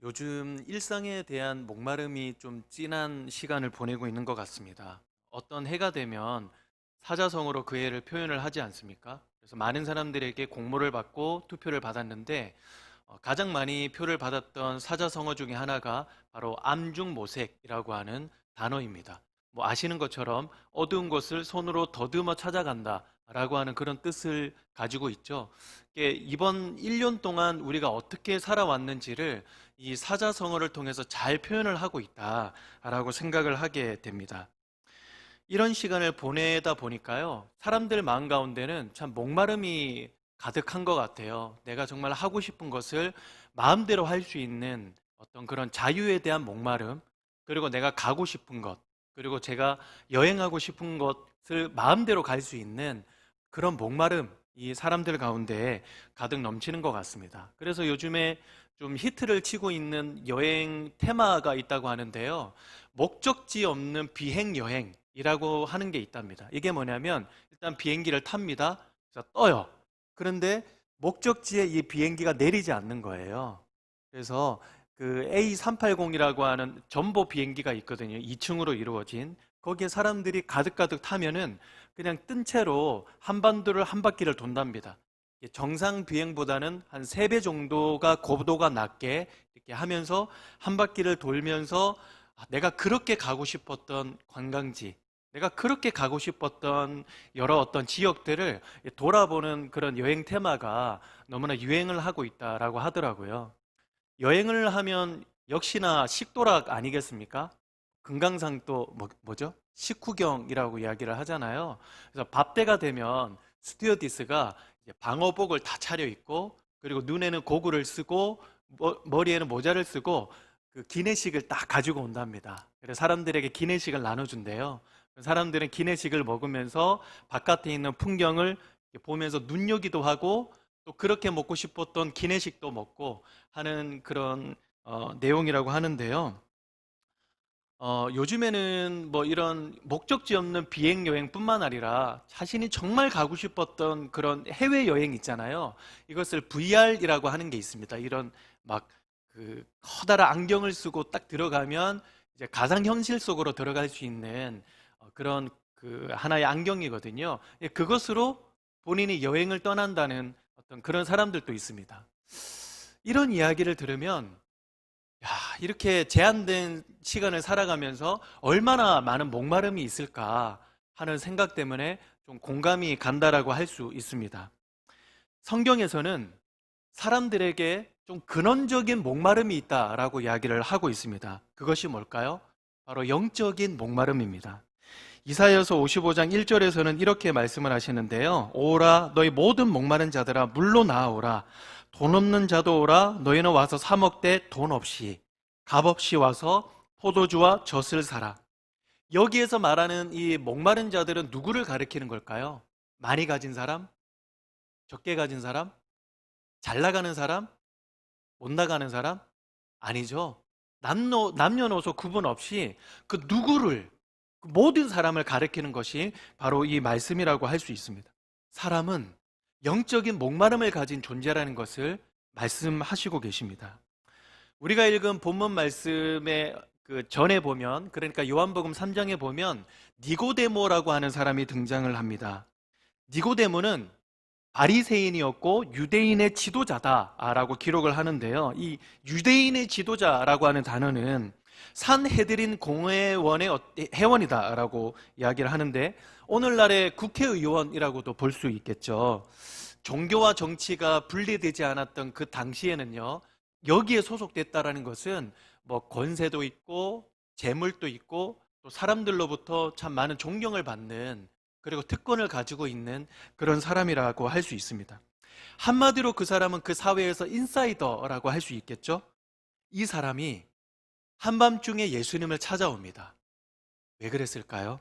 요즘 일상에 대한 목마름이 좀 진한 시간을 보내고 있는 것 같습니다. 어떤 해가 되면 사자성어로 그 해를 표현을 하지 않습니까? 그래서 많은 사람들에게 공모를 받고 투표를 받았는데 가장 많이 표를 받았던 사자성어 중에 하나가 바로 암중모색이라고 하는 단어입니다. 뭐 아시는 것처럼 어두운 곳을 손으로 더듬어 찾아간다 라고 하는 그런 뜻을 가지고 있죠. 이번 1년 동안 우리가 어떻게 살아왔는지를 이 사자성어를 통해서 잘 표현을 하고 있다라고 생각을 하게 됩니다. 이런 시간을 보내다 보니까요, 사람들 마음 가운데는 참 목마름이 가득한 것 같아요. 내가 정말 하고 싶은 것을 마음대로 할 수 있는 어떤 그런 자유에 대한 목마름, 그리고 내가 가고 싶은 것, 그리고 제가 여행하고 싶은 것을 마음대로 갈 수 있는 그런 목마름, 이 사람들 가운데 가득 넘치는 것 같습니다. 그래서 요즘에 좀 히트를 치고 있는 여행 테마가 있다고 하는데요. 목적지 없는 비행 여행이라고 하는 게 있답니다. 이게 뭐냐면 일단 비행기를 탑니다. 그래서 떠요. 그런데 목적지에 이 비행기가 내리지 않는 거예요. 그래서 그 A380이라고 하는 전보 비행기가 있거든요. 2층으로 이루어진. 거기에 사람들이 가득가득 타면은 그냥 뜬 채로 한반도를 한 바퀴를 돈답니다. 정상 비행보다는 한 3배 정도가 고도가 낮게 이렇게 하면서 한 바퀴를 돌면서 내가 그렇게 가고 싶었던 관광지, 내가 그렇게 가고 싶었던 여러 어떤 지역들을 돌아보는 그런 여행 테마가 너무나 유행을 하고 있다라고 하더라고요. 여행을 하면 역시나 식도락 아니겠습니까? 금강산 또 뭐죠? 식후경이라고 이야기를 하잖아요. 그래서 밥때가 되면 스튜어디스가 이제 방어복을 다 차려입고, 그리고 눈에는 고글을 쓰고 머리에는 모자를 쓰고 그 기내식을 딱 가지고 온답니다. 그래서 사람들에게 기내식을 나눠준대요. 사람들은 기내식을 먹으면서 바깥에 있는 풍경을 보면서 눈요기도 하고, 또 그렇게 먹고 싶었던 기내식도 먹고 하는 그런 내용이라고 하는데요. 요즘에는 뭐 이런 목적지 없는 비행 여행뿐만 아니라 자신이 정말 가고 싶었던 그런 해외 여행 있잖아요. 이것을 VR이라고 하는 게 있습니다. 이런 막 그 커다란 안경을 쓰고 딱 들어가면 이제 가상현실 속으로 들어갈 수 있는 그런 그 하나의 안경이거든요. 그것으로 본인이 여행을 떠난다는 어떤 그런 사람들도 있습니다. 이런 이야기를 들으면 야, 이렇게 제한된 시간을 살아가면서 얼마나 많은 목마름이 있을까 하는 생각 때문에 좀 공감이 간다라고 할 수 있습니다. 성경에서는 사람들에게 좀 근원적인 목마름이 있다라고 이야기를 하고 있습니다. 그것이 뭘까요? 바로 영적인 목마름입니다. 이사야서 55장 1절에서는 이렇게 말씀을 하시는데요. 오라 너희 모든 목마른 자들아 물로 나아오라. 돈 없는 자도 오라. 너희는 와서 사 먹되 돈 없이 값 없이 와서 포도주와 젖을 사라. 여기에서 말하는 이 목마른 자들은 누구를 가리키는 걸까요? 많이 가진 사람? 적게 가진 사람? 잘 나가는 사람? 못 나가는 사람? 아니죠. 남녀노소 구분 없이 그 누구를, 그 모든 사람을 가리키는 것이 바로 이 말씀이라고 할 수 있습니다. 사람은 영적인 목마름을 가진 존재라는 것을 말씀하시고 계십니다. 우리가 읽은 본문 말씀의 그 전에 보면, 그러니까 요한복음 3장에 보면 니고데모라고 하는 사람이 등장을 합니다. 니고데모는 바리새인이었고 유대인의 지도자다라고 기록을 하는데요. 이 유대인의 지도자라고 하는 단어는 산헤드린 공회원의 회원이다라고 이야기를 하는데, 오늘날의 국회의원이라고도 볼 수 있겠죠. 종교와 정치가 분리되지 않았던 그 당시에는요, 여기에 소속됐다라는 것은 뭐 권세도 있고 재물도 있고 또 사람들로부터 참 많은 존경을 받는, 그리고 특권을 가지고 있는 그런 사람이라고 할 수 있습니다. 한마디로 그 사람은 그 사회에서 인사이더라고 할 수 있겠죠. 이 사람이 한밤중에 예수님을 찾아옵니다. 왜 그랬을까요?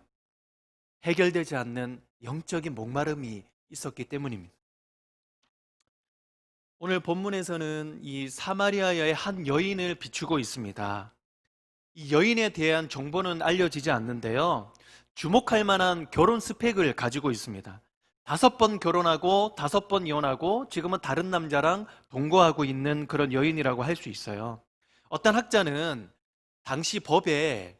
해결되지 않는 영적인 목마름이 있었기 때문입니다. 오늘 본문에서는 이 사마리아의 한 여인을 비추고 있습니다. 이 여인에 대한 정보는 알려지지 않는데요. 주목할 만한 결혼 스펙을 가지고 있습니다. 5번 결혼하고 5번 이혼하고 지금은 다른 남자랑 동거하고 있는 그런 여인이라고 할 수 있어요. 어떤 학자는 당시 법에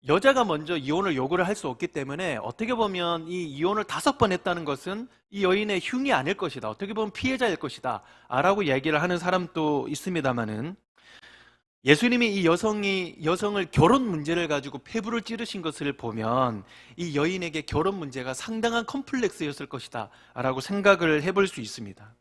여자가 먼저 이혼을 요구를 할 수 없기 때문에 어떻게 보면 이 이혼을 5번 했다는 것은 이 여인의 흉이 아닐 것이다. 어떻게 보면 피해자일 것이다. 라고 이야기를 하는 사람도 있습니다만은, 예수님이 이 여성을 결혼 문제를 가지고 폐부를 찌르신 것을 보면 이 여인에게 결혼 문제가 상당한 컴플렉스였을 것이다 라고 생각을 해볼 수 있습니다.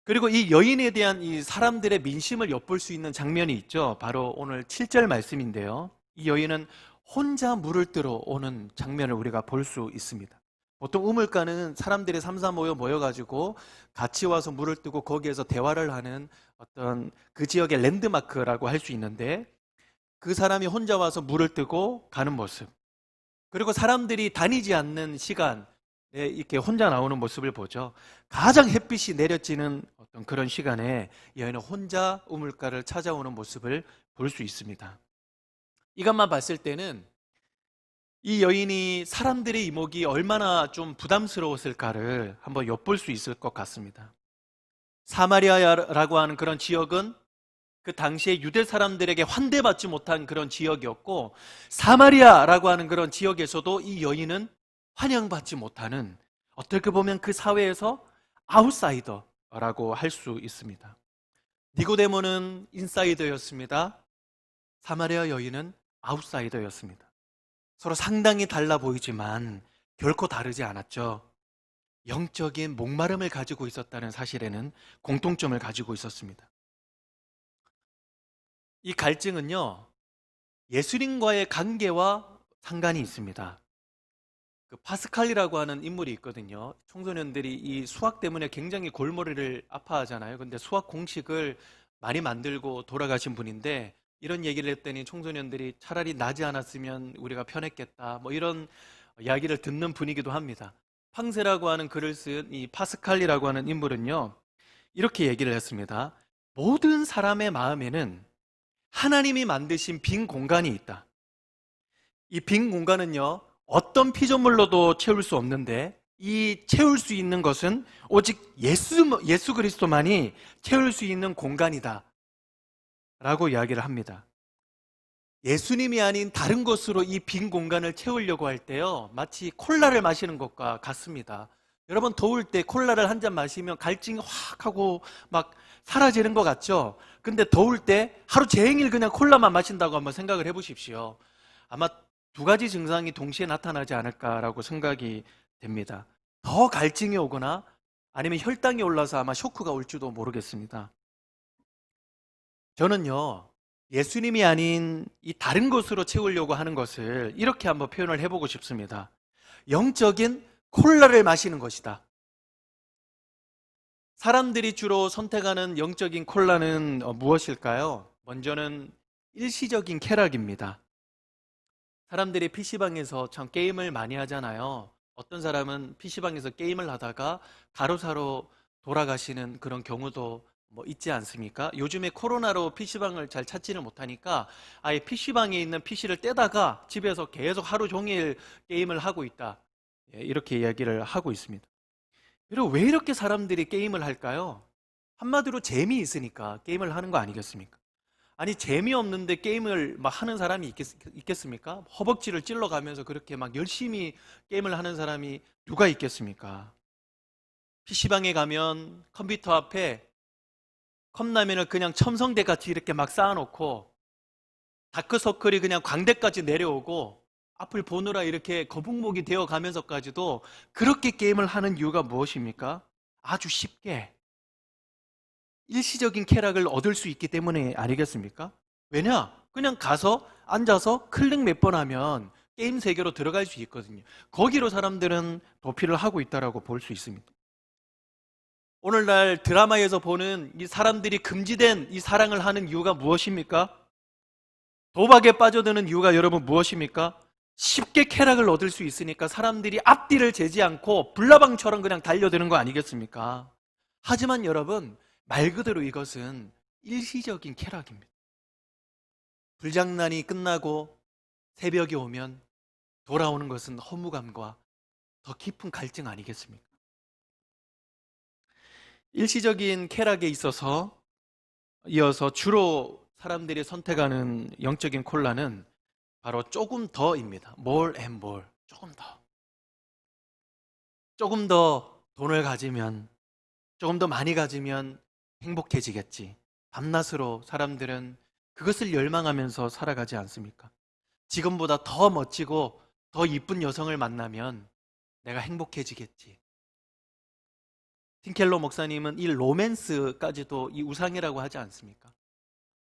그리고 이 여인에 대한 이 사람들의 민심을 엿볼 수 있는 장면이 있죠. 바로 오늘 7절 말씀인데요. 이 여인은 혼자 물을 뜨러 오는 장면을 우리가 볼 수 있습니다. 보통 우물가는 사람들이 삼삼오오 모여가지고 같이 와서 물을 뜨고 거기에서 대화를 하는 어떤 그 지역의 랜드마크라고 할 수 있는데, 그 사람이 혼자 와서 물을 뜨고 가는 모습, 그리고 사람들이 다니지 않는 시간에 이렇게 혼자 나오는 모습을 보죠. 가장 햇빛이 내려지는 어떤 그런 시간에 여인은 혼자 우물가를 찾아오는 모습을 볼 수 있습니다. 이것만 봤을 때는 이 여인이 사람들의 이목이 얼마나 좀 부담스러웠을까를 한번 엿볼 수 있을 것 같습니다. 사마리아라고 하는 그런 지역은 그 당시에 유대 사람들에게 환대받지 못한 그런 지역이었고, 사마리아라고 하는 그런 지역에서도 이 여인은 환영받지 못하는, 어떻게 보면 그 사회에서 아웃사이더라고 할 수 있습니다. 니고데모는 인사이더였습니다. 사마리아 여인은 아웃사이더였습니다. 서로 상당히 달라 보이지만 결코 다르지 않았죠. 영적인 목마름을 가지고 있었다는 사실에는 공통점을 가지고 있었습니다. 이 갈증은요, 예수님과의 관계와 상관이 있습니다. 그 파스칼이라고 하는 인물이 있거든요. 청소년들이 이 수학 때문에 굉장히 골머리를 아파하잖아요. 근데 수학 공식을 많이 만들고 돌아가신 분인데, 이런 얘기를 했더니 청소년들이 차라리 나지 않았으면 우리가 편했겠다, 뭐 이런 이야기를 듣는 분이기도 합니다. 팡세라고 하는 글을 쓴 이 파스칼이라고 하는 인물은요, 이렇게 얘기를 했습니다. 모든 사람의 마음에는 하나님이 만드신 빈 공간이 있다. 이 빈 공간은요, 어떤 피조물로도 채울 수 없는데, 이 채울 수 있는 것은 오직 예수 그리스도만이 채울 수 있는 공간이다 라고 이야기를 합니다. 예수님이 아닌 다른 것으로 이 빈 공간을 채우려고 할 때요, 마치 콜라를 마시는 것과 같습니다. 여러분, 더울 때 콜라를 한 잔 마시면 갈증이 확 하고 막 사라지는 것 같죠? 근데 더울 때 하루 종일 그냥 콜라만 마신다고 한번 생각을 해보십시오. 아마 2가지 증상이 동시에 나타나지 않을까라고 생각이 됩니다. 더 갈증이 오거나 아니면 혈당이 올라서 아마 쇼크가 올지도 모르겠습니다. 저는요, 예수님이 아닌 이 다른 것으로 채우려고 하는 것을 이렇게 한번 표현을 해보고 싶습니다. 영적인 콜라를 마시는 것이다. 사람들이 주로 선택하는 영적인 콜라는 무엇일까요? 먼저는 일시적인 쾌락입니다. 사람들이 PC방에서 참 게임을 많이 하잖아요. 어떤 사람은 PC방에서 게임을 하다가 가로사로 돌아가시는 그런 경우도 뭐 있지 않습니까? 요즘에 코로나로 PC방을 잘 찾지를 못하니까 아예 PC방에 있는 PC를 떼다가 집에서 계속 하루 종일 게임을 하고 있다, 이렇게 이야기를 하고 있습니다. 그리고 왜 이렇게 사람들이 게임을 할까요? 한마디로 재미있으니까 게임을 하는 거 아니겠습니까? 아니, 재미없는데 게임을 막 하는 사람이 있겠습니까? 허벅지를 찔러가면서 그렇게 막 열심히 게임을 하는 사람이 누가 있겠습니까? PC방에 가면 컴퓨터 앞에 컵라면을 그냥 첨성대같이 이렇게 막 쌓아놓고 다크서클이 그냥 광대까지 내려오고 앞을 보느라 이렇게 거북목이 되어 가면서까지도 그렇게 게임을 하는 이유가 무엇입니까? 아주 쉽게 일시적인 쾌락을 얻을 수 있기 때문에 아니겠습니까? 왜냐? 그냥 가서 앉아서 클릭 몇 번 하면 게임 세계로 들어갈 수 있거든요. 거기로 사람들은 도피를 하고 있다고 볼 수 있습니다. 오늘날 드라마에서 보는 이 사람들이 금지된 이 사랑을 하는 이유가 무엇입니까? 도박에 빠져드는 이유가 여러분 무엇입니까? 쉽게 쾌락을 얻을 수 있으니까 사람들이 앞뒤를 재지 않고 불나방처럼 그냥 달려드는 거 아니겠습니까? 하지만 여러분, 말 그대로 이것은 일시적인 쾌락입니다. 불장난이 끝나고 새벽이 오면 돌아오는 것은 허무감과 더 깊은 갈증 아니겠습니까? 일시적인 쾌락에 있어서 이어서 주로 사람들이 선택하는 영적인 콜라는 바로 조금 더입니다. more and more. 조금 더. 조금 더 돈을 가지면, 조금 더 많이 가지면 행복해지겠지. 밤낮으로 사람들은 그것을 열망하면서 살아가지 않습니까? 지금보다 더 멋지고 더 이쁜 여성을 만나면 내가 행복해지겠지. 팀켈러 목사님은 이 로맨스까지도 이 우상이라고 하지 않습니까?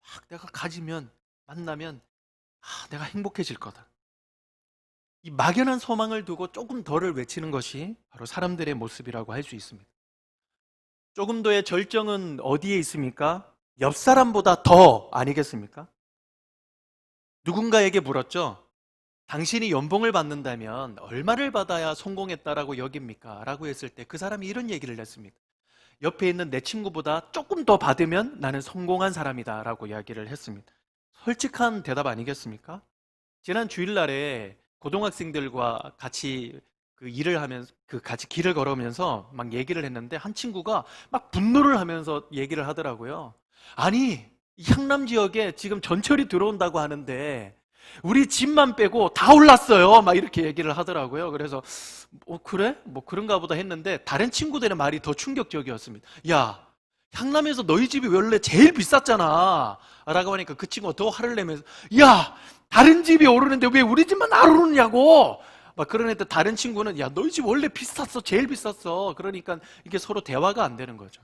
막 내가 가지면, 만나면 내가 행복해질 거다. 이 막연한 소망을 두고 조금 더를 외치는 것이 바로 사람들의 모습이라고 할 수 있습니다. 조금 더의 절정은 어디에 있습니까? 옆 사람보다 더 아니겠습니까? 누군가에게 물었죠. 당신이 연봉을 받는다면 얼마를 받아야 성공했다라고 여깁니까? 라고 했을 때 그 사람이 이런 얘기를 했습니다. 옆에 있는 내 친구보다 조금 더 받으면 나는 성공한 사람이다 라고 이야기를 했습니다. 솔직한 대답 아니겠습니까? 지난 주일날에 고등학생들과 같이 일을 하면서 같이 길을 걸으면서 막 얘기를 했는데 한 친구가 막 분노를 하면서 얘기를 하더라고요. 아니, 향남 지역에 지금 전철이 들어온다고 하는데 우리 집만 빼고 다 올랐어요. 막 이렇게 얘기를 하더라고요. 그래서 그래? 뭐 그런가 보다 했는데 다른 친구들의 말이 더 충격적이었습니다. 야, 향남에서 너희 집이 원래 제일 비쌌잖아 라고 하니까 그 친구가 더 화를 내면서 야, 다른 집이 오르는데 왜 우리 집만 안 오르냐고 막 그러는데 다른 친구는 야, 너희 집 원래 비쌌어. 제일 비쌌어. 그러니까 이게 서로 대화가 안 되는 거죠.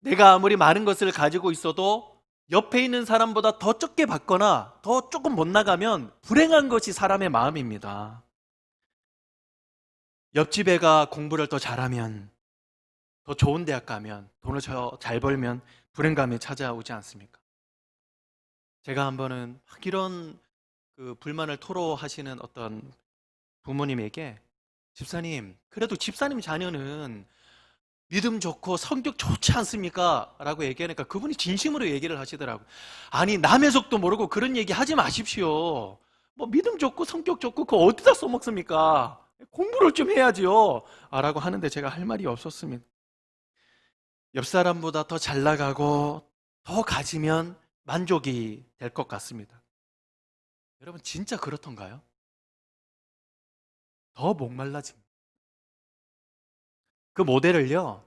내가 아무리 많은 것을 가지고 있어도 옆에 있는 사람보다 더 적게 받거나 더 조금 못 나가면 불행한 것이 사람의 마음입니다. 옆집 애가 공부를 더 잘하면, 더 좋은 대학 가면, 돈을 잘 벌면 불행감이 찾아오지 않습니까? 제가 한 번은 막 이런 불만을 토로하시는 어떤 부모님에게 집사님, 그래도 집사님 자녀는 믿음 좋고 성격 좋지 않습니까? 라고 얘기하니까 그분이 진심으로 얘기를 하시더라고요. 아니, 남의 속도 모르고 그런 얘기 하지 마십시오. 뭐 믿음 좋고 성격 좋고 그거 어디다 써먹습니까? 공부를 좀 해야지요. 라고 하는데 제가 할 말이 없었습니다. 옆 사람보다 더 잘 나가고 더 가지면 만족이 될 것 같습니다. 여러분, 진짜 그렇던가요? 더 목말라집니다. 그 모델을요,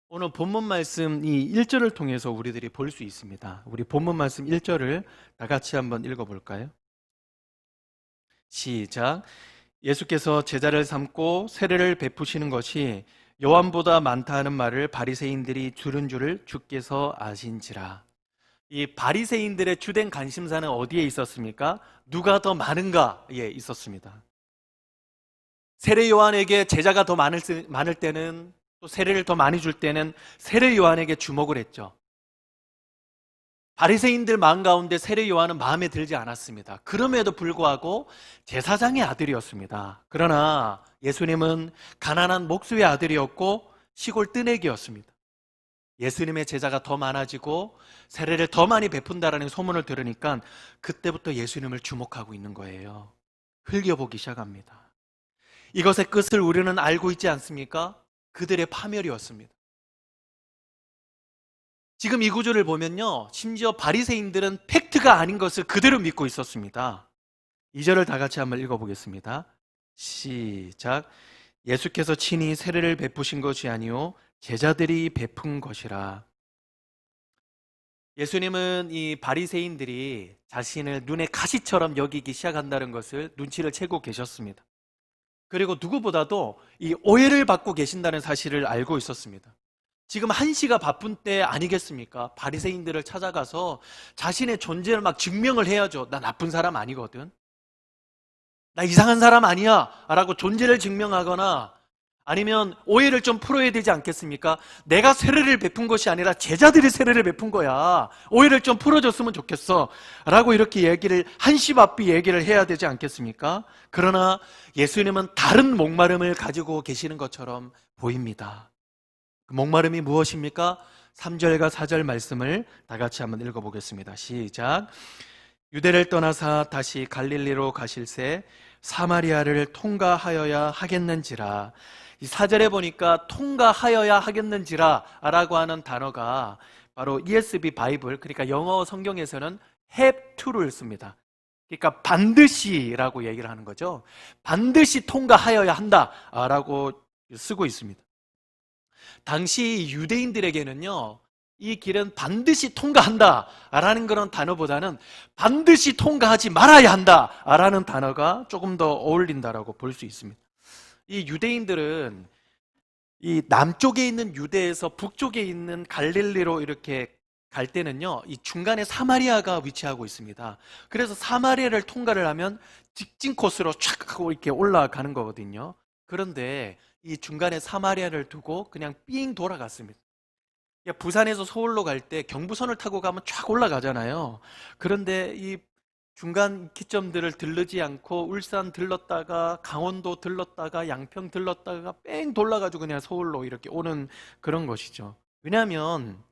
오늘 본문 말씀 이 1절을 통해서 우리들이 볼 수 있습니다. 우리 본문 말씀 1절을 다 같이 한번 읽어볼까요? 시작. 예수께서 제자를 삼고 세례를 베푸시는 것이 요한보다 많다 하는 말을 바리새인들이 들은 줄을 주께서 아신지라. 이 바리새인들의 주된 관심사는 어디에 있었습니까? 누가 더 많은가에 있었습니다. 세례 요한에게 제자가 더 많을 때는, 또 세례를 더 많이 줄 때는 세례 요한에게 주목을 했죠. 바리새인들 마음 가운데 세례 요한은 마음에 들지 않았습니다. 그럼에도 불구하고 제사장의 아들이었습니다. 그러나 예수님은 가난한 목수의 아들이었고 시골 뜨내기였습니다. 예수님의 제자가 더 많아지고 세례를 더 많이 베푼다라는 소문을 들으니까 그때부터 예수님을 주목하고 있는 거예요. 흘겨보기 시작합니다. 이것의 끝을 우리는 알고 있지 않습니까? 그들의 파멸이었습니다. 지금 이 구절을 보면요, 심지어 바리새인들은 팩트가 아닌 것을 그대로 믿고 있었습니다. 2절을 다 같이 한번 읽어보겠습니다. 시작. 예수께서 친히 세례를 베푸신 것이 아니요 제자들이 베푼 것이라. 예수님은 이 바리새인들이 자신을 눈에 가시처럼 여기기 시작한다는 것을 눈치를 채고 계셨습니다. 그리고 누구보다도 이 오해를 받고 계신다는 사실을 알고 있었습니다. 지금 한시가 바쁜 때 아니겠습니까? 바리새인들을 찾아가서 자신의 존재를 막 증명을 해야죠. 나 나쁜 사람 아니거든. 나 이상한 사람 아니야. 라고 존재를 증명하거나 아니면 오해를 좀 풀어야 되지 않겠습니까? 내가 세례를 베푼 것이 아니라 제자들이 세례를 베푼 거야. 오해를 좀 풀어줬으면 좋겠어. 라고 이렇게 얘기를, 한시 바삐 얘기를 해야 되지 않겠습니까? 그러나 예수님은 다른 목마름을 가지고 계시는 것처럼 보입니다. 그 목마름이 무엇입니까? 3절과 4절 말씀을 다 같이 한번 읽어보겠습니다. 시작. 유대를 떠나사 다시 갈릴리로 가실새 사마리아를 통과하여야 하겠는지라. 이 4절에 보니까 통과하여야 하겠는지라 라고 하는 단어가 바로 ESV 바이블, 그러니까 영어 성경에서는 have to를 씁니다. 그러니까 반드시라고 얘기를 하는 거죠. 반드시 통과하여야 한다라고 쓰고 있습니다. 당시 유대인들에게는요, 이 길은 반드시 통과한다라는 그런 단어보다는 반드시 통과하지 말아야 한다라는 단어가 조금 더 어울린다라고 볼 수 있습니다. 이 유대인들은 이 남쪽에 있는 유대에서 북쪽에 있는 갈릴리로 이렇게 갈 때는요, 이 중간에 사마리아가 위치하고 있습니다. 그래서 사마리아를 통과를 하면 직진 코스로 촥 하고 이렇게 올라가는 거거든요. 그런데 이 중간에 사마리아를 두고 그냥 삥 돌아갔습니다. 부산에서 서울로 갈 때 경부선을 타고 가면 쫙 올라가잖아요. 그런데 이 중간 기점들을 들르지 않고 울산 들렀다가 강원도 들렀다가 양평 들렀다가 뺑 돌아가지고 그냥 서울로 이렇게 오는 그런 것이죠. 왜냐하면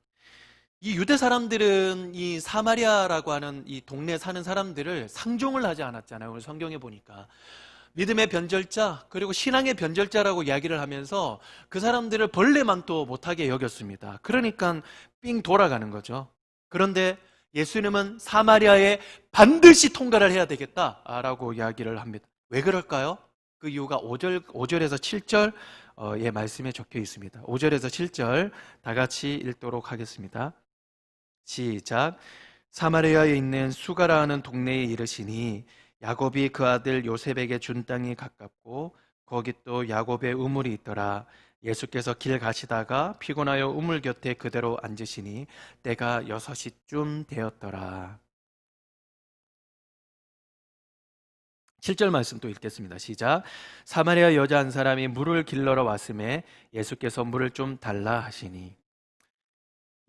이 유대 사람들은 이 사마리아라고 하는 이 동네에 사는 사람들을 상종을 하지 않았잖아요. 오늘 성경에 보니까 믿음의 변절자 그리고 신앙의 변절자라고 이야기를 하면서 그 사람들을 벌레만도 못하게 여겼습니다. 그러니까 삥 돌아가는 거죠. 그런데 예수님은 사마리아에 반드시 통과를 해야 되겠다라고 이야기를 합니다. 왜 그럴까요? 그 이유가 5절에서 7절의 말씀에 적혀 있습니다. 5절에서 7절 다 같이 읽도록 하겠습니다. 시작. 사마리아에 있는 수가라 하는 동네에 이르시니 야곱이 그 아들 요셉에게 준 땅이 가깝고 거기 또 야곱의 우물이 있더라. 예수께서 길 가시다가 피곤하여 우물 곁에 그대로 앉으시니 때가 6시쯤 되었더라. 7절 말씀 또 읽겠습니다. 시작. 사마리아 여자 한 사람이 물을 길러러 왔음에 예수께서 물을 좀 달라 하시니.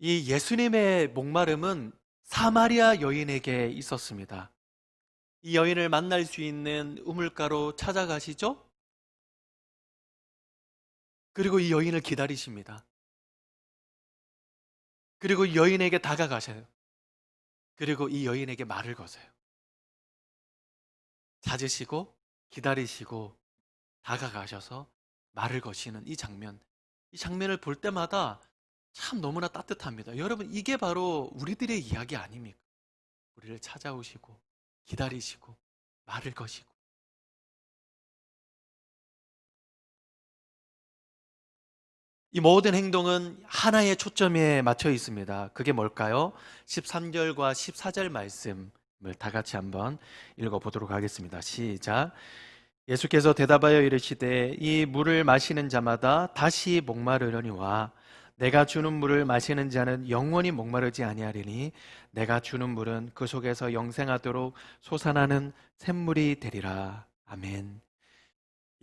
이 예수님의 목마름은 사마리아 여인에게 있었습니다. 이 여인을 만날 수 있는 우물가로 찾아가시죠? 그리고 이 여인을 기다리십니다. 그리고 이 여인에게 다가가셔요. 그리고 이 여인에게 말을 거세요. 찾으시고 기다리시고 다가가셔서 말을 거시는 이 장면을 볼 때마다 참 너무나 따뜻합니다. 여러분, 이게 바로 우리들의 이야기 아닙니까? 우리를 찾아오시고 기다리시고 말을 거시고. 이 모든 행동은 하나의 초점에 맞춰 있습니다. 그게 뭘까요? 13절과 14절 말씀을 다 같이 한번 읽어보도록 하겠습니다. 시작. 예수께서 대답하여 이르시되 이 물을 마시는 자마다 다시 목마르려니와 내가 주는 물을 마시는 자는 영원히 목마르지 아니하리니 내가 주는 물은 그 속에서 영생하도록 솟아나는 샘물이 되리라. 아멘.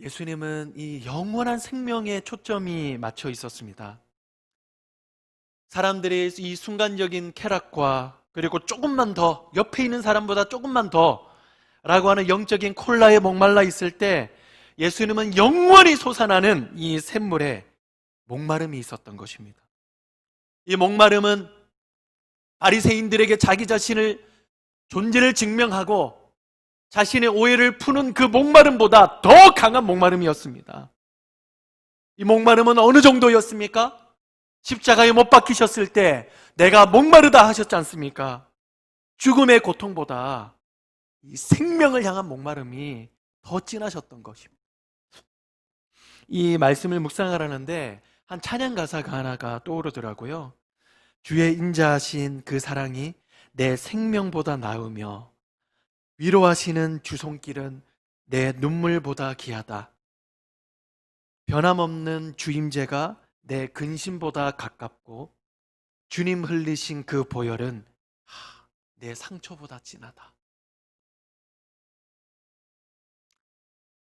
예수님은 이 영원한 생명에 초점이 맞춰 있었습니다. 사람들의 이 순간적인 쾌락과 그리고 조금만 더, 옆에 있는 사람보다 조금만 더 라고 하는 영적인 콜라에 목말라 있을 때 예수님은 영원히 솟아나는 이 샘물에 목마름이 있었던 것입니다. 이 목마름은 바리새인들에게 자기 자신을 존재를 증명하고 자신의 오해를 푸는 그 목마름보다 더 강한 목마름이었습니다. 이 목마름은 어느 정도였습니까? 십자가에 못 박히셨을 때 내가 목마르다 하셨지 않습니까? 죽음의 고통보다 이 생명을 향한 목마름이 더 진하셨던 것입니다. 이 말씀을 묵상하라는데 한 찬양 가사가 하나가 떠오르더라고요. 주의 인자하신 그 사랑이 내 생명보다 나으며 위로하시는 주 손길은 내 눈물보다 귀하다. 변함없는 주 임재가 내 근심보다 가깝고 주님 흘리신 그 보혈은 내 상처보다 진하다.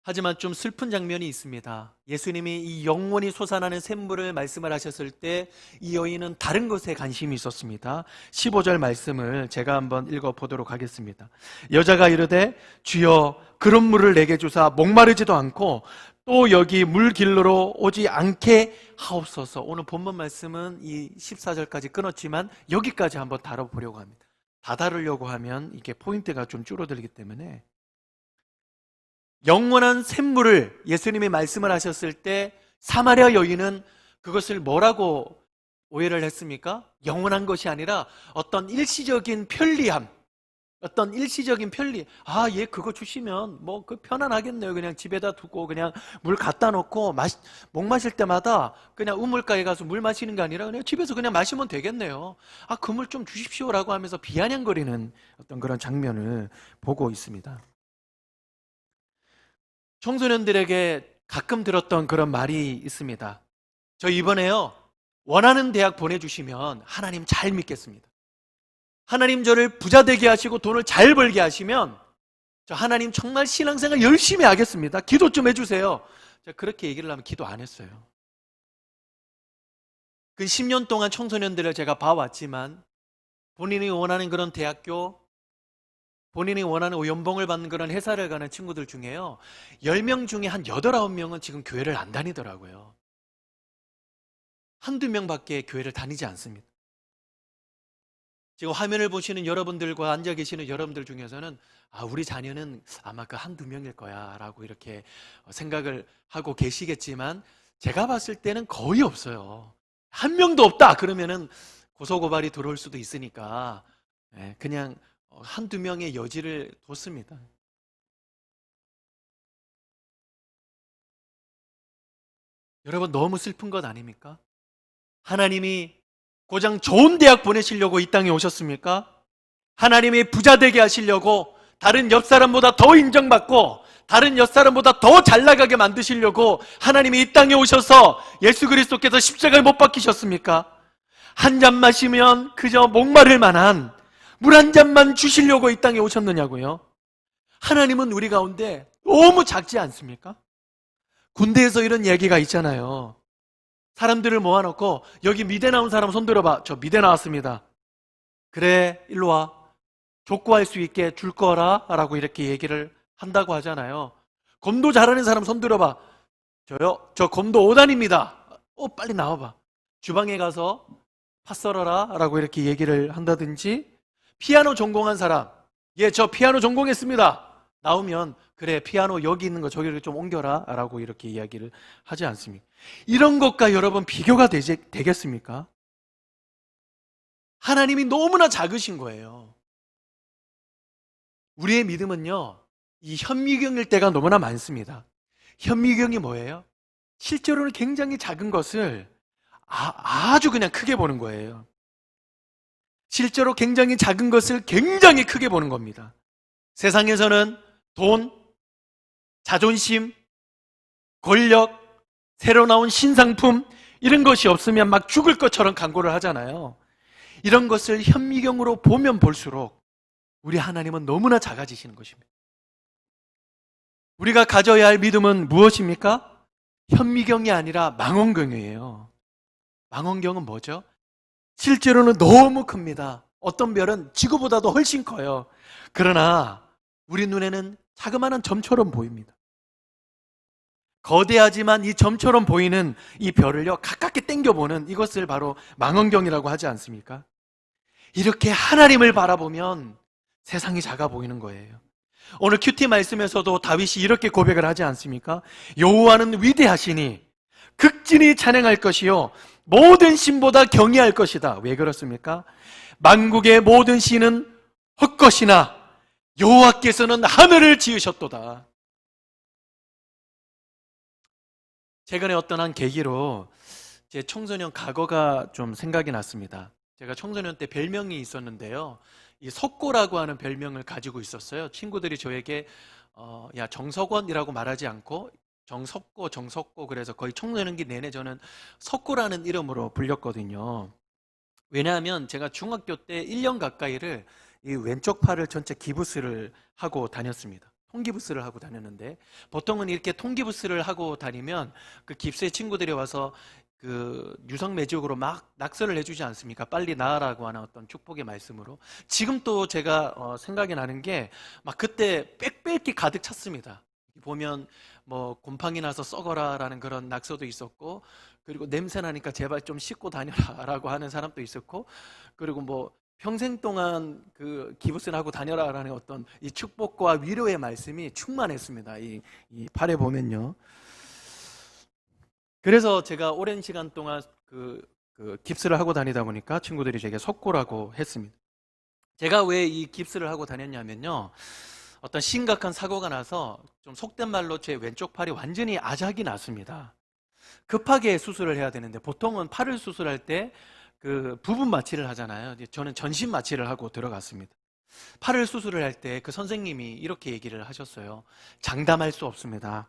하지만 좀 슬픈 장면이 있습니다. 예수님이 이 영원히 솟아나는 샘물을 말씀을 하셨을 때 이 여인은 다른 것에 관심이 있었습니다. 15절 말씀을 제가 한번 읽어보도록 하겠습니다. 여자가 이르되 주여 그런 물을 내게 주사 목마르지도 않고 또 여기 물 길러로 오지 않게 하옵소서. 오늘 본문 말씀은 이 14절까지 끊었지만 여기까지 한번 다뤄보려고 합니다. 다 다루려고 하면 이게 포인트가 좀 줄어들기 때문에 영원한 샘물을 예수님이 말씀을 하셨을 때 사마리아 여인은 그것을 뭐라고 오해를 했습니까? 영원한 것이 아니라 어떤 일시적인 편리함, 어떤 일시적인 편리. 아, 얘 그거 주시면 뭐 그 편안하겠네요. 그냥 집에다 두고 그냥 물 갖다 놓고 목 마실 때마다 그냥 우물가에 가서 물 마시는 게 아니라 그냥 집에서 그냥 마시면 되겠네요. 아, 그 물 좀 주십시오라고 하면서 비아냥거리는 어떤 그런 장면을 보고 있습니다. 청소년들에게 가끔 들었던 그런 말이 있습니다. 저 이번에요, 원하는 대학 보내주시면 하나님 잘 믿겠습니다. 하나님 저를 부자 되게 하시고 돈을 잘 벌게 하시면 저 하나님 정말 신앙생활 열심히 하겠습니다. 기도 좀 해주세요. 제가 그렇게 얘기를 하면 기도 안 했어요. 그 10년 동안 청소년들을 제가 봐왔지만 본인이 원하는 그런 대학교, 본인이 원하는 연봉을 받는 그런 회사를 가는 친구들 중에요, 10명 중에 한 8, 9명은 지금 교회를 안 다니더라고요. 한두 명밖에 교회를 다니지 않습니다. 지금 화면을 보시는 여러분들과 앉아 계시는 여러분들 중에서는 아, 우리 자녀는 아마 그 한두 명일 거야 라고 이렇게 생각을 하고 계시겠지만 제가 봤을 때는 거의 없어요. 한 명도 없다 그러면은 고소고발이 들어올 수도 있으니까 그냥 한두 명의 여지를 뒀습니다. 여러분, 너무 슬픈 것 아닙니까? 하나님이 고장 좋은 대학 보내시려고 이 땅에 오셨습니까? 하나님이 부자 되게 하시려고, 다른 옆 사람보다 더 인정받고 다른 옆 사람보다 더 잘나가게 만드시려고 하나님이 이 땅에 오셔서 예수 그리스도께서 십자가에 못 박히셨습니까? 한 잔 마시면 그저 목마를 만한 물 한 잔만 주시려고 이 땅에 오셨느냐고요? 하나님은 우리 가운데 너무 작지 않습니까? 군대에서 이런 얘기가 있잖아요. 사람들을 모아놓고 여기 미대 나온 사람 손 들어봐. 저 미대 나왔습니다. 그래, 일로 와. 족구할 수 있게 줄 거라 라고 이렇게 얘기를 한다고 하잖아요. 검도 잘하는 사람 손 들어봐. 저요? 저 검도 5단입니다. 빨리 나와봐. 주방에 가서 팥 썰어라 라고 이렇게 얘기를 한다든지, 피아노 전공한 사람, 예, 저 피아노 전공했습니다. 나오면 그래, 피아노 여기 있는 거 저기를 좀 옮겨라 라고 이렇게 이야기를 하지 않습니까? 이런 것과 여러분 비교가 되겠습니까? 하나님이 너무나 작으신 거예요. 우리의 믿음은요, 이 현미경일 때가 너무나 많습니다. 현미경이 뭐예요? 실제로는 굉장히 작은 것을 아주 그냥 크게 보는 거예요. 실제로 굉장히 작은 것을 굉장히 크게 보는 겁니다. 세상에서는 돈, 자존심, 권력, 새로 나온 신상품, 이런 것이 없으면 막 죽을 것처럼 간구를 하잖아요. 이런 것을 현미경으로 보면 볼수록 우리 하나님은 너무나 작아지시는 것입니다. 우리가 가져야 할 믿음은 무엇입니까? 현미경이 아니라 망원경이에요. 망원경은 뭐죠? 실제로는 너무 큽니다. 어떤 별은 지구보다도 훨씬 커요. 그러나 우리 눈에는 자그마한 점처럼 보입니다. 거대하지만 이 점처럼 보이는 이 별을요, 가깝게 당겨보는 이것을 바로 망원경이라고 하지 않습니까? 이렇게 하나님을 바라보면 세상이 작아 보이는 거예요. 오늘 큐티 말씀에서도 다윗이 이렇게 고백을 하지 않습니까? 여호와는 위대하시니 극진히 찬양할 것이요 모든 신보다 경외할 것이다. 왜 그렇습니까? 만국의 모든 신은 헛것이나 여호와께서는 하늘을 지으셨도다. 최근에 어떤 한 계기로 제 청소년 과거가 좀 생각이 났습니다. 제가 청소년 때 별명이 있었는데요, 이 석고라고 하는 별명을 가지고 있었어요. 친구들이 저에게 야, 정석원이라고 말하지 않고 정석고 그래서 거의 청소년기 내내 저는 석고라는 이름으로 불렸거든요. 왜냐하면 제가 중학교 때 1년 가까이를 이 왼쪽 팔을 전체 기부스를 하고 다녔습니다. 통기부스를 하고 다녔는데, 보통은 이렇게 통기부스를 하고 다니면 그 깁스의 친구들이 와서 그 유성매직으로 막 낙서를 해주지 않습니까? 빨리 나으라고 하는 어떤 축복의 말씀으로. 지금 또 제가 생각이 나는 게 막 그때 빽빽히 가득 찼습니다. 보면 뭐 곰팡이 나서 썩어라 라는 그런 낙서도 있었고, 그리고 냄새 나니까 제발 좀 씻고 다녀라 라고 하는 사람도 있었고, 그리고 뭐 평생 동안 그 기부스를 하고 다녀라 라는 어떤 이 축복과 위로의 말씀이 충만했습니다. 이 팔에 보면요. 그래서 제가 오랜 시간 동안 그 깁스를 하고 다니다 보니까 친구들이 제게 속고라고 했습니다. 제가 왜 이 깁스를 하고 다녔냐면요. 어떤 심각한 사고가 나서 좀 속된 말로 제 왼쪽 팔이 완전히 아작이 났습니다. 급하게 수술을 해야 되는데 보통은 팔을 수술할 때 그 부분 마취를 하잖아요. 저는 전신 마취를 하고 들어갔습니다. 팔을 수술을 할 때 그 선생님이 이렇게 얘기를 하셨어요. 장담할 수 없습니다.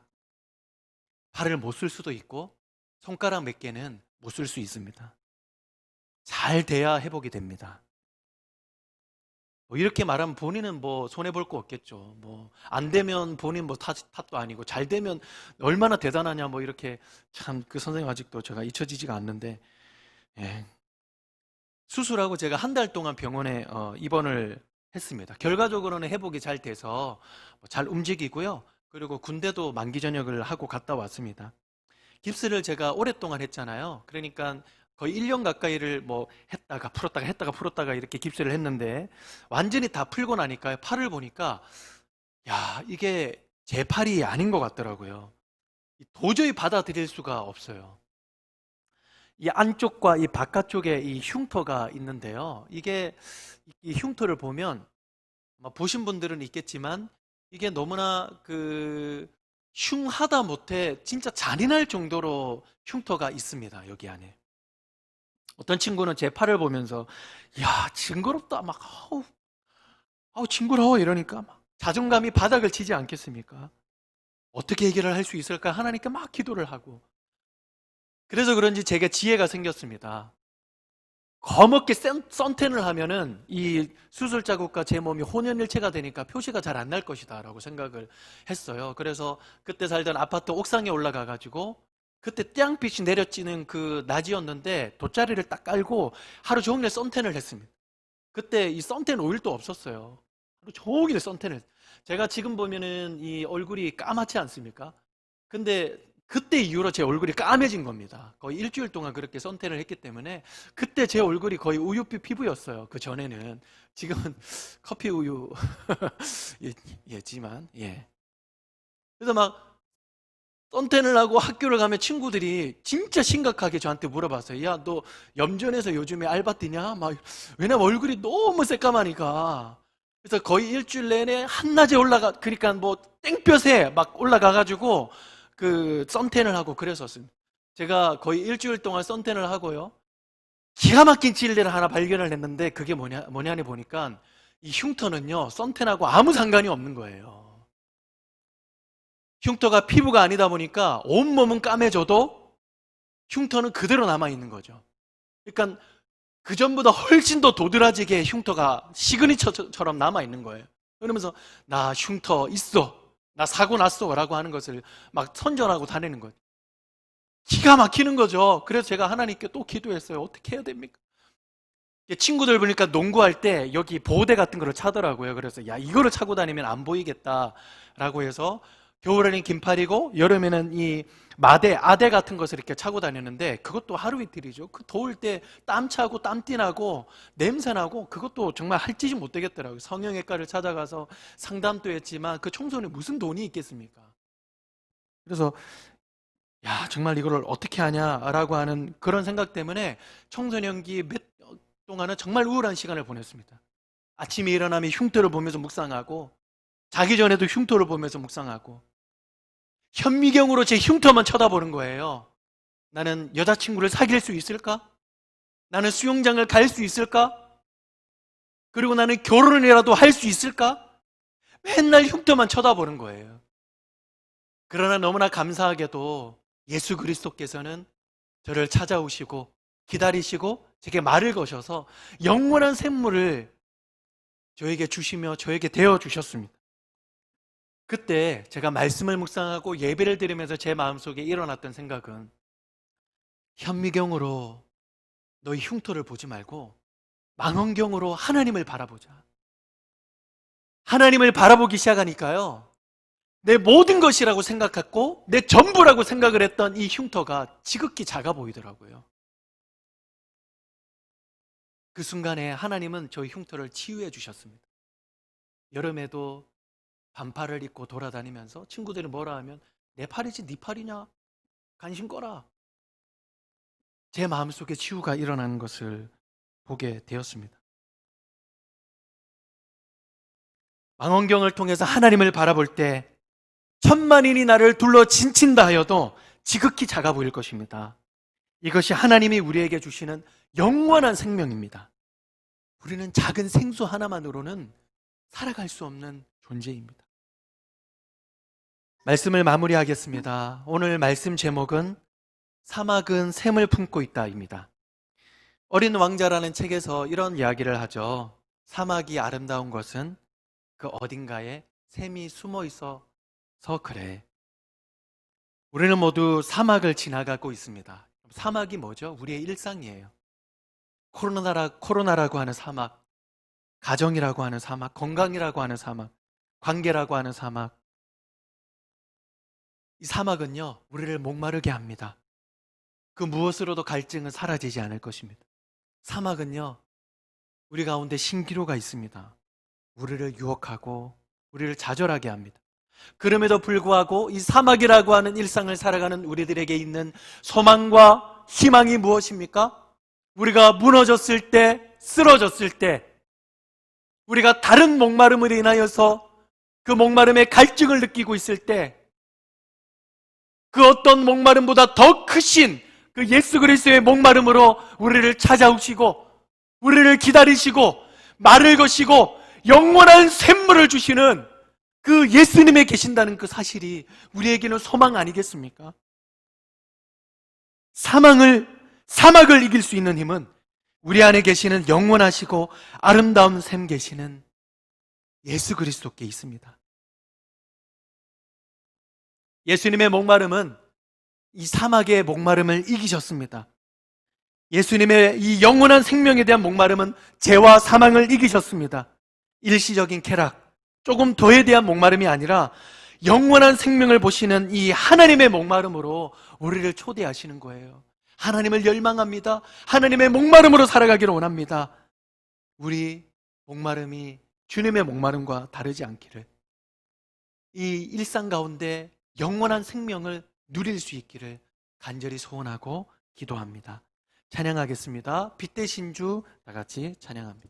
팔을 못 쓸 수도 있고 손가락 몇 개는 못 쓸 수 있습니다. 잘 돼야 회복이 됩니다. 뭐 이렇게 말하면 본인은 뭐 손해 볼 거 없겠죠. 뭐 안 되면 본인 뭐 탓도 아니고 잘 되면 얼마나 대단하냐 뭐 이렇게 참 그 선생님 아직도 제가 잊혀지지가 않는데 예. 수술하고 제가 한 달 동안 병원에 입원을 했습니다. 결과적으로는 회복이 잘 돼서 잘 움직이고요. 그리고 군대도 만기 전역을 하고 갔다 왔습니다. 깁스를 제가 오랫동안 했잖아요. 그러니까 거의 1년 가까이를 뭐 했다가 풀었다가 했다가 풀었다가 이렇게 깁스를 했는데 완전히 다 풀고 나니까 팔을 보니까 야, 이게 제 팔이 아닌 것 같더라고요. 도저히 받아들일 수가 없어요. 이 안쪽과 이 바깥쪽에 이 흉터가 있는데요. 이게 이 흉터를 보면 아마 보신 분들은 있겠지만 이게 너무나 그 흉하다 못해 진짜 잔인할 정도로 흉터가 있습니다. 여기 안에. 어떤 친구는 제 팔을 보면서 야, 징그럽다. 막 아우 징그러워 이러니까 막 자존감이 바닥을 치지 않겠습니까? 어떻게 해결을 할 수 있을까? 하나님께 막 기도를 하고 그래서 그런지 제게 지혜가 생겼습니다. 거먹게 선텐을 하면은 이 수술 자국과 제 몸이 혼연일체가 되니까 표시가 잘 안 날 것이다 라고 생각을 했어요. 그래서 그때 살던 아파트 옥상에 올라가 가지고 그때 태양빛이 내려지는 그 낮이었는데 돗자리를 딱 깔고 하루 종일 선텐을 했습니다. 그때 이 선텐 오일도 없었어요. 하루 종일 선텐을. 제가 지금 보면은 이 얼굴이 까맣지 않습니까? 근데 그때 이후로 제 얼굴이 까매진 겁니다. 거의 일주일 동안 그렇게 선택을 했기 때문에 그때 제 얼굴이 거의 우유빛 피부였어요. 그 전에는. 지금은 커피 우유 예지만 예. 그래서 막 선텐을 하고 학교를 가면 친구들이 진짜 심각하게 저한테 물어봤어요. 야, 너 염전에서 요즘에 알바 뛰냐? 막 왜냐면 얼굴이 너무 새까마니까. 그래서 거의 일주일 내내 한낮에 그러니까 뭐 땡볕에 막 올라가가지고 그 선텐을 하고 그랬었습니다. 제가 거의 일주일 동안 선텐을 하고요. 기가 막힌 진리를 하나 발견을 했는데 그게 뭐냐니 보니까 이 흉터는요, 선텐하고 아무 상관이 없는 거예요. 흉터가 피부가 아니다 보니까 온몸은 까매져도 흉터는 그대로 남아있는 거죠. 그러니까 그 전보다 훨씬 더 도드라지게 흉터가 시그니처처럼 남아있는 거예요. 그러면서 나 흉터 있어. 나 사고 났어. 라고 하는 것을 막 선전하고 다니는 거예요. 기가 막히는 거죠. 그래서 제가 하나님께 또 기도했어요. 어떻게 해야 됩니까? 친구들 보니까 농구할 때 여기 보호대 같은 거를 차더라고요. 그래서 야, 이거를 차고 다니면 안 보이겠다라고 해서 겨울에는 긴팔이고 여름에는 이 아대 같은 것을 이렇게 차고 다녔는데 그것도 하루 이틀이죠. 그 더울 때 땀 차고 땀띠 나고 냄새 나고 그것도 정말 할 짓이 못 되겠더라고요. 성형외과를 찾아가서 상담도 했지만 그 청소년에 무슨 돈이 있겠습니까? 그래서 야, 정말 이거를 어떻게 하냐라고 하는 그런 생각 때문에 청소년기 몇 동안은 정말 우울한 시간을 보냈습니다. 아침에 일어나면 흉터를 보면서 묵상하고 자기 전에도 흉터를 보면서 묵상하고 현미경으로 제 흉터만 쳐다보는 거예요. 나는 여자친구를 사귈 수 있을까? 나는 수영장을 갈 수 있을까? 그리고 나는 결혼이라도 할 수 있을까? 맨날 흉터만 쳐다보는 거예요. 그러나 너무나 감사하게도 예수 그리스도께서는 저를 찾아오시고 기다리시고 제게 말을 거셔서 영원한 샘물을 저에게 주시며 저에게 대어 주셨습니다. 그때 제가 말씀을 묵상하고 예배를 드리면서 제 마음속에 일어났던 생각은 현미경으로 너희 흉터를 보지 말고 망원경으로 하나님을 바라보자. 하나님을 바라보기 시작하니까요. 내 모든 것이라고 생각했고 내 전부라고 생각을 했던 이 흉터가 지극히 작아 보이더라고요. 그 순간에 하나님은 저희 흉터를 치유해 주셨습니다. 여름에도 반팔을 입고 돌아다니면서 친구들이 뭐라 하면 내 팔이지 네 팔이냐? 관심 꺼라. 제 마음속에 치유가 일어나는 것을 보게 되었습니다. 망원경을 통해서 하나님을 바라볼 때 천만인이 나를 둘러 진친다 하여도 지극히 작아 보일 것입니다. 이것이 하나님이 우리에게 주시는 영원한 생명입니다. 우리는 작은 생수 하나만으로는 살아갈 수 없는 존재입니다. 말씀을 마무리하겠습니다. 오늘 말씀 제목은 사막은 샘을 품고 있다입니다. 어린 왕자라는 책에서 이런 이야기를 하죠. 사막이 아름다운 것은 그 어딘가에 샘이 숨어 있어서 그래. 우리는 모두 사막을 지나가고 있습니다. 사막이 뭐죠? 우리의 일상이에요. 코로나라고 하는 사막, 가정이라고 하는 사막, 건강이라고 하는 사막, 관계라고 하는 사막. 이 사막은요, 우리를 목마르게 합니다. 그 무엇으로도 갈증은 사라지지 않을 것입니다. 사막은요, 우리 가운데 신기루가 있습니다. 우리를 유혹하고 우리를 좌절하게 합니다. 그럼에도 불구하고 이 사막이라고 하는 일상을 살아가는 우리들에게 있는 소망과 희망이 무엇입니까? 우리가 무너졌을 때, 쓰러졌을 때, 우리가 다른 목마름으로 인하여서 그 목마름에 갈증을 느끼고 있을 때, 그 어떤 목마름보다 더 크신 그 예수 그리스도의 목마름으로 우리를 찾아오시고 우리를 기다리시고 말을 거시고 영원한 샘물을 주시는 그 예수님에 계신다는 그 사실이 우리에게는 소망 아니겠습니까? 사막을 이길 수 있는 힘은 우리 안에 계시는 영원하시고 아름다운 샘 계시는 예수 그리스도께 있습니다. 예수님의 목마름은 이 사막의 목마름을 이기셨습니다. 예수님의 이 영원한 생명에 대한 목마름은 죄와 사망을 이기셨습니다. 일시적인 쾌락, 조금 더에 대한 목마름이 아니라 영원한 생명을 보시는 이 하나님의 목마름으로 우리를 초대하시는 거예요. 하나님을 열망합니다. 하나님의 목마름으로 살아가기를 원합니다. 우리 목마름이 주님의 목마름과 다르지 않기를, 이 일상 가운데 영원한 생명을 누릴 수 있기를 간절히 소원하고 기도합니다. 찬양하겠습니다. 빛 대신 주 다 같이 찬양합니다.